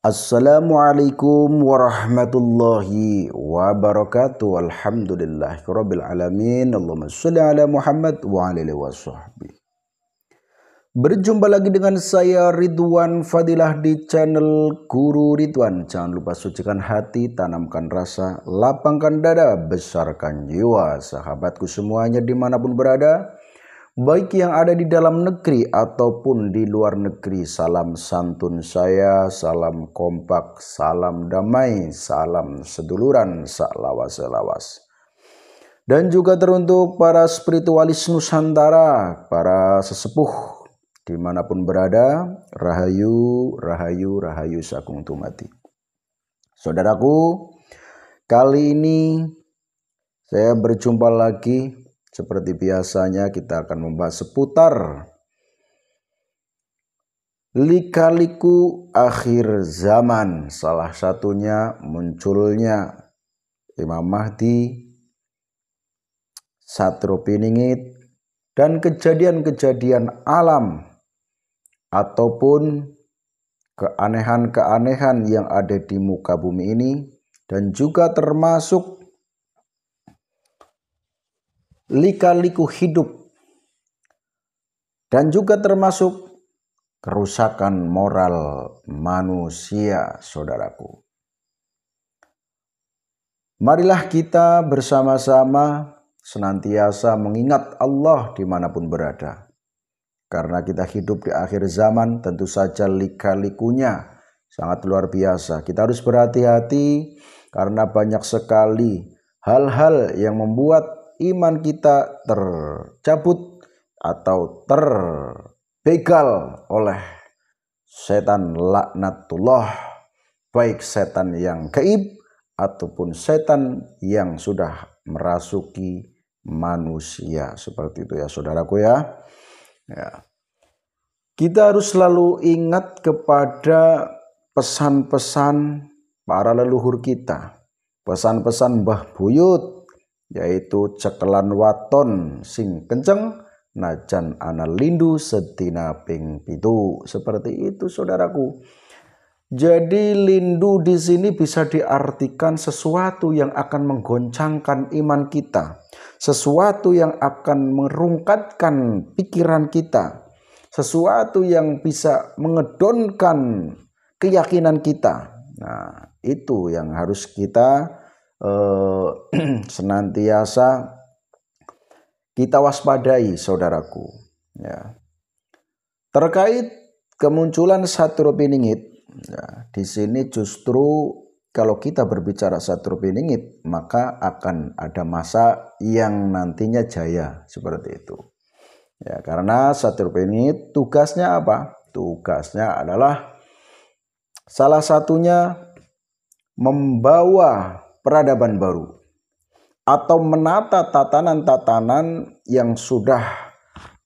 Assalamualaikum warahmatullahi wabarakatuh. Alhamdulillahirabbil alamin. Allahumma shalli ala Muhammad wa ala alihi washabbihi. Berjumpa lagi dengan saya Ridwan Fadilah di channel Guru Ridwan. Jangan lupa sucikan hati, tanamkan rasa, lapangkan dada, besarkan jiwa. Sahabatku semuanya dimanapun berada, baik yang ada di dalam negeri ataupun di luar negeri, salam santun saya, salam kompak, salam damai, salam seduluran, salawas-salawas. Dan juga teruntuk para spiritualis Nusantara, para sesepuh dimanapun berada, rahayu, rahayu, rahayu sakung tumati. Saudaraku, kali ini saya berjumpa lagi. Seperti biasanya kita akan membahas seputar lika-liku akhir zaman. Salah satunya munculnya Imam Mahdi, Satrupiningit, dan kejadian-kejadian alam ataupun keanehan-keanehan yang ada di muka bumi ini, dan juga termasuk lika-liku hidup, dan juga termasuk kerusakan moral manusia, saudaraku. Marilah kita bersama-sama senantiasa mengingat Allah dimanapun berada. Karena kita hidup di akhir zaman, tentu saja lika-likunya sangat luar biasa. Kita harus berhati-hati karena banyak sekali hal-hal yang membuat iman kita tercabut atau terbegal oleh setan laknatullah, baik setan yang gaib ataupun setan yang sudah merasuki manusia. Seperti itu ya saudaraku ya. Kita harus selalu ingat kepada pesan-pesan para leluhur kita, pesan-pesan Mbah Buyut, yaitu cekelan waton sing kenceng najan ana lindu sedina ping pitu. Seperti itu saudaraku. Jadi lindu di sini bisa diartikan sesuatu yang akan menggoncangkan iman kita, sesuatu yang akan merungkatkan pikiran kita, sesuatu yang bisa mengedonkan keyakinan kita. Nah, itu yang harus kita senantiasa kita waspadai, saudaraku. Ya. Terkait kemunculan Satrupiningit, ya, di sini justru kalau kita berbicara Satrupiningit, maka akan ada masa yang nantinya jaya, seperti itu. Ya, karena Satrupiningit tugasnya apa? Tugasnya adalah salah satunya membawa peradaban baru atau menata tatanan-tatanan yang sudah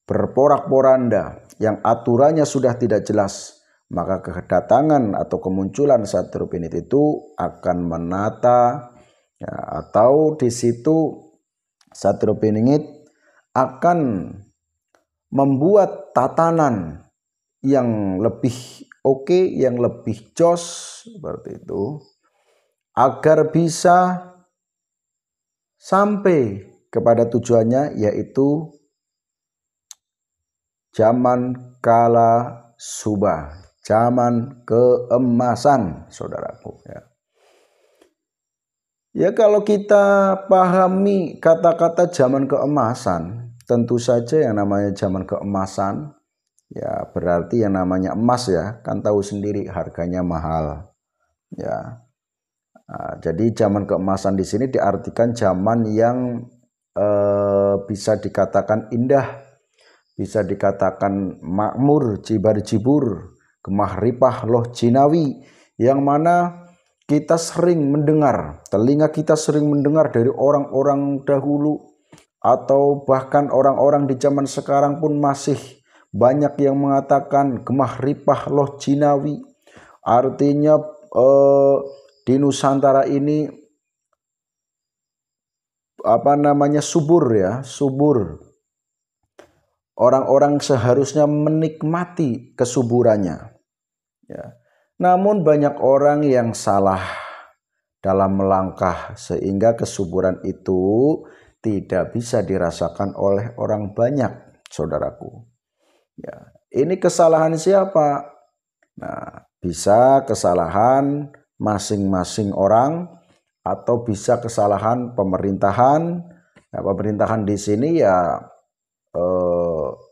berporak-poranda, yang aturannya sudah tidak jelas. Maka kedatangan atau kemunculan Satrupiningit itu akan menata, ya, atau di situ Satrupiningit akan membuat tatanan yang lebih oke, yang lebih jos, seperti itu, agar bisa sampai kepada tujuannya, yaitu zaman kala subah, zaman keemasan, saudaraku. Ya, kalau kita pahami kata-kata zaman keemasan, tentu saja yang namanya zaman keemasan, ya berarti yang namanya emas, ya kan tahu sendiri harganya mahal, ya. Nah, jadi zaman keemasan di sini diartikan zaman yang bisa dikatakan indah, bisa dikatakan makmur, jibar-jibur, gemah ripah loh jinawi, yang mana kita sering mendengar, telinga kita sering mendengar dari orang-orang dahulu, atau bahkan orang-orang di zaman sekarang pun masih banyak yang mengatakan gemah ripah loh jinawi. Artinya di Nusantara ini subur, ya, subur. Orang-orang seharusnya menikmati kesuburannya. Ya. Namun banyak orang yang salah dalam melangkah sehingga kesuburan itu tidak bisa dirasakan oleh orang banyak, saudaraku. Ya, ini kesalahan siapa? Nah, bisa kesalahan masing-masing orang atau bisa kesalahan pemerintahan. Nah, pemerintahan di sini ya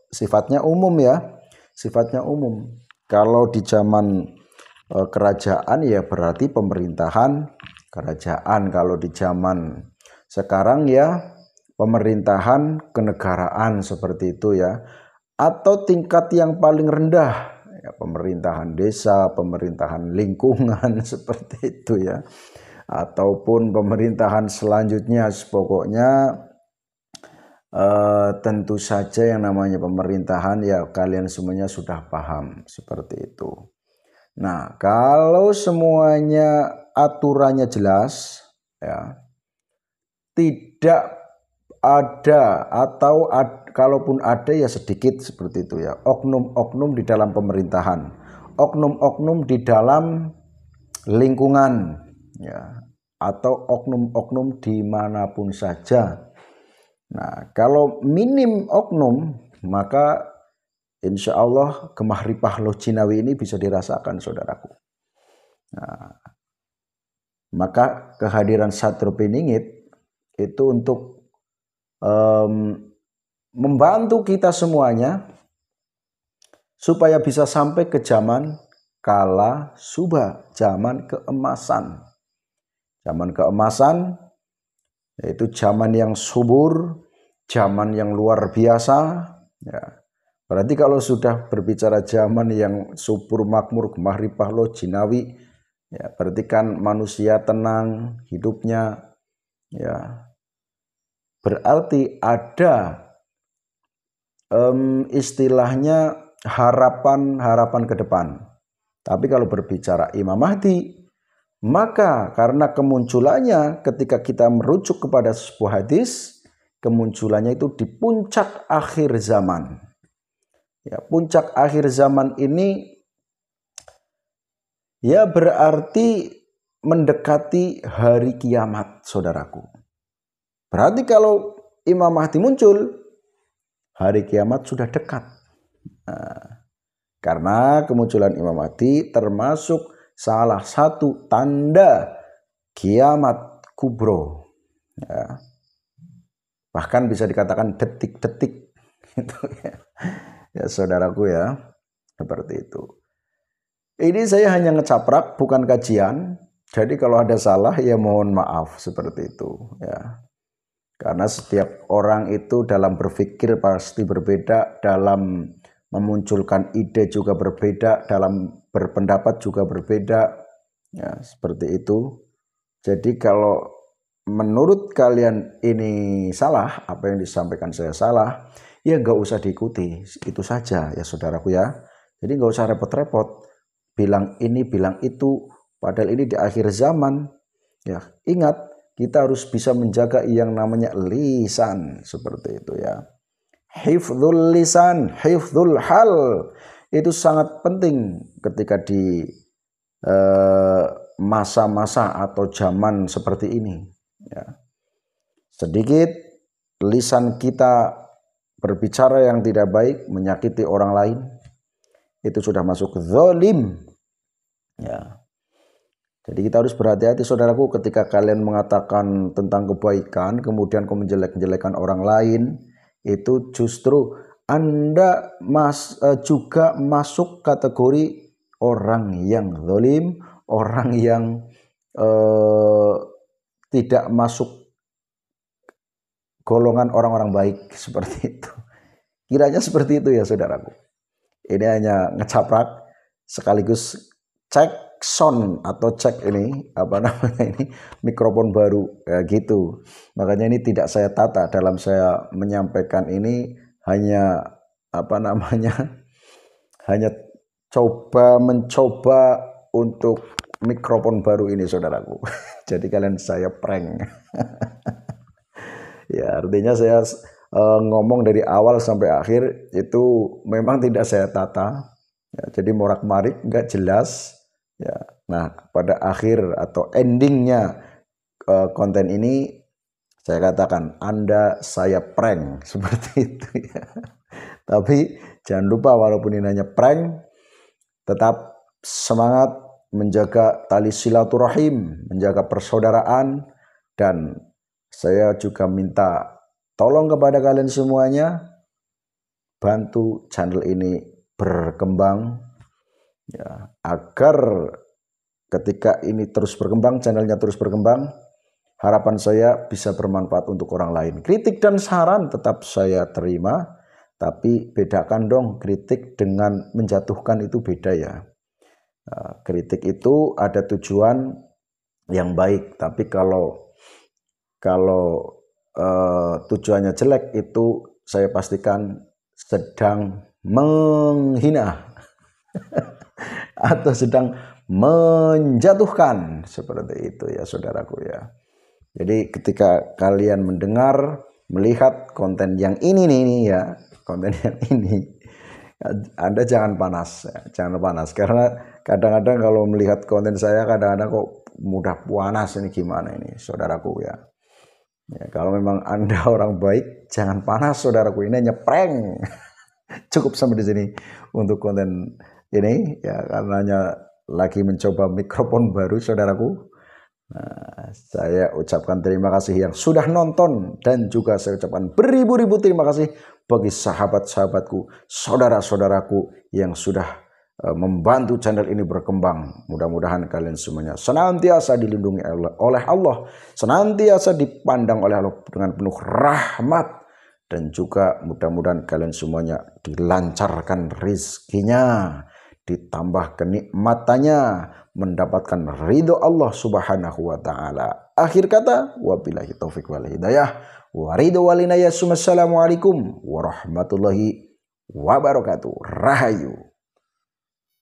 sifatnya umum ya, sifatnya umum. Kalau di zaman kerajaan ya berarti pemerintahan kerajaan. Kalau di zaman sekarang ya pemerintahan kenegaraan seperti itu ya. Atau tingkat yang paling rendah ya, pemerintahan desa, pemerintahan lingkungan seperti itu ya. Ataupun pemerintahan selanjutnya, pokoknya tentu saja yang namanya pemerintahan ya kalian semuanya sudah paham seperti itu. Nah, kalau semuanya aturannya jelas ya, tidak ada atau kalaupun ada ya sedikit seperti itu ya, oknum-oknum di dalam pemerintahan, oknum-oknum di dalam lingkungan ya, atau oknum-oknum dimanapun saja. Nah, kalau minim oknum, maka insya Allah gemah ripah lojinawi ini bisa dirasakan, saudaraku. Nah, maka kehadiran Satrio Piningit itu untuk membantu kita semuanya supaya bisa sampai ke zaman kala subha, zaman keemasan. Zaman keemasan yaitu zaman yang subur, zaman yang luar biasa ya. Berarti kalau sudah berbicara zaman yang subur makmur gemah ripah lojinawi ya, berarti kan manusia tenang hidupnya ya. Berarti ada istilahnya harapan-harapan ke depan. Tapi kalau berbicara Imam Mahdi, maka karena kemunculannya ketika kita merujuk kepada sebuah hadis, kemunculannya itu di puncak akhir zaman. Ya, puncak akhir zaman ini ya berarti mendekati hari kiamat, saudaraku. Berarti kalau Imam Mahdi muncul, hari kiamat sudah dekat. Nah, karena kemunculan Imam Mahdi termasuk salah satu tanda kiamat kubro. Ya. Bahkan bisa dikatakan detik-detik. Gitu ya. Ya saudaraku ya, seperti itu. Ini saya hanya ngecaprak, bukan kajian. Jadi kalau ada salah ya mohon maaf seperti itu. Ya. Karena setiap orang itu dalam berpikir pasti berbeda, dalam memunculkan ide juga berbeda, dalam berpendapat juga berbeda. Ya, seperti itu. Jadi kalau menurut kalian ini salah, apa yang disampaikan saya salah, ya nggak usah diikuti. Itu saja ya saudaraku ya. Jadi nggak usah repot-repot. Bilang ini, bilang itu. Padahal ini di akhir zaman. Ya, ingat. Kita harus bisa menjaga yang namanya lisan seperti itu ya. Hifdzul lisan, hifdzul hal itu sangat penting ketika di masa-masa atau zaman seperti ini. Ya. Sedikit lisan kita berbicara yang tidak baik, menyakiti orang lain, itu sudah masuk zalim. Ya. Jadi kita harus berhati-hati saudaraku ketika kalian mengatakan tentang kebaikan kemudian kau menjelek-jelekan orang lain, itu justru Anda juga masuk kategori orang yang zalim, orang yang tidak masuk golongan orang-orang baik seperti itu. Kiranya seperti itu ya saudaraku. Ini hanya ngecaprak sekaligus cek sound atau cek ini apa namanya ini mikrofon baru ya gitu. Makanya ini tidak saya tata dalam saya menyampaikan ini, hanya apa namanya hanya mencoba untuk mikrofon baru ini saudaraku. Jadi kalian saya prank. Ya artinya saya ngomong dari awal sampai akhir itu memang tidak saya tata ya, jadi morak-marik nggak jelas. Ya. Nah, pada akhir atau endingnya konten ini saya katakan Anda saya prank seperti itu ya. Tapi jangan lupa walaupun ini hanya prank, tetap semangat menjaga tali silaturahim, menjaga persaudaraan, dan saya juga minta tolong kepada kalian semuanya, bantu channel ini berkembang ya, agar ketika ini terus berkembang, channelnya terus berkembang, harapan saya bisa bermanfaat untuk orang lain. Kritik dan saran tetap saya terima, tapi bedakan dong kritik dengan menjatuhkan, itu beda ya. Kritik itu ada tujuan yang baik, tapi kalau tujuannya jelek itu saya pastikan sedang menghina atau sedang menjatuhkan, seperti itu ya saudaraku ya. Jadi ketika kalian mendengar, melihat konten yang ini nih ya, konten yang ini, Anda jangan panas, jangan panas, karena kadang-kadang kalau melihat konten saya kadang-kadang kok mudah panas, ini gimana ini saudaraku ya. Ya, kalau memang Anda orang baik, jangan panas saudaraku, ini hanya prank. Cukup sampai di sini untuk konten ini ya, karenanya lagi mencoba mikrofon baru saudaraku. Nah, saya ucapkan terima kasih yang sudah nonton, dan juga saya ucapkan beribu-ribu terima kasih bagi sahabat-sahabatku, saudara-saudaraku yang sudah membantu channel ini berkembang. Mudah-mudahan kalian semuanya senantiasa dilindungi oleh Allah, senantiasa dipandang oleh Allah dengan penuh rahmat, dan juga mudah-mudahan kalian semuanya dilancarkan rezekinya, ditambah kenikmatannya, mendapatkan ridho Allah Subhanahu wa taala. Akhir kata, wabillahi taufik wal hidayah, wa ridho walinaya. Assalamualaikum warahmatullahi wabarakatuh. Rahayu.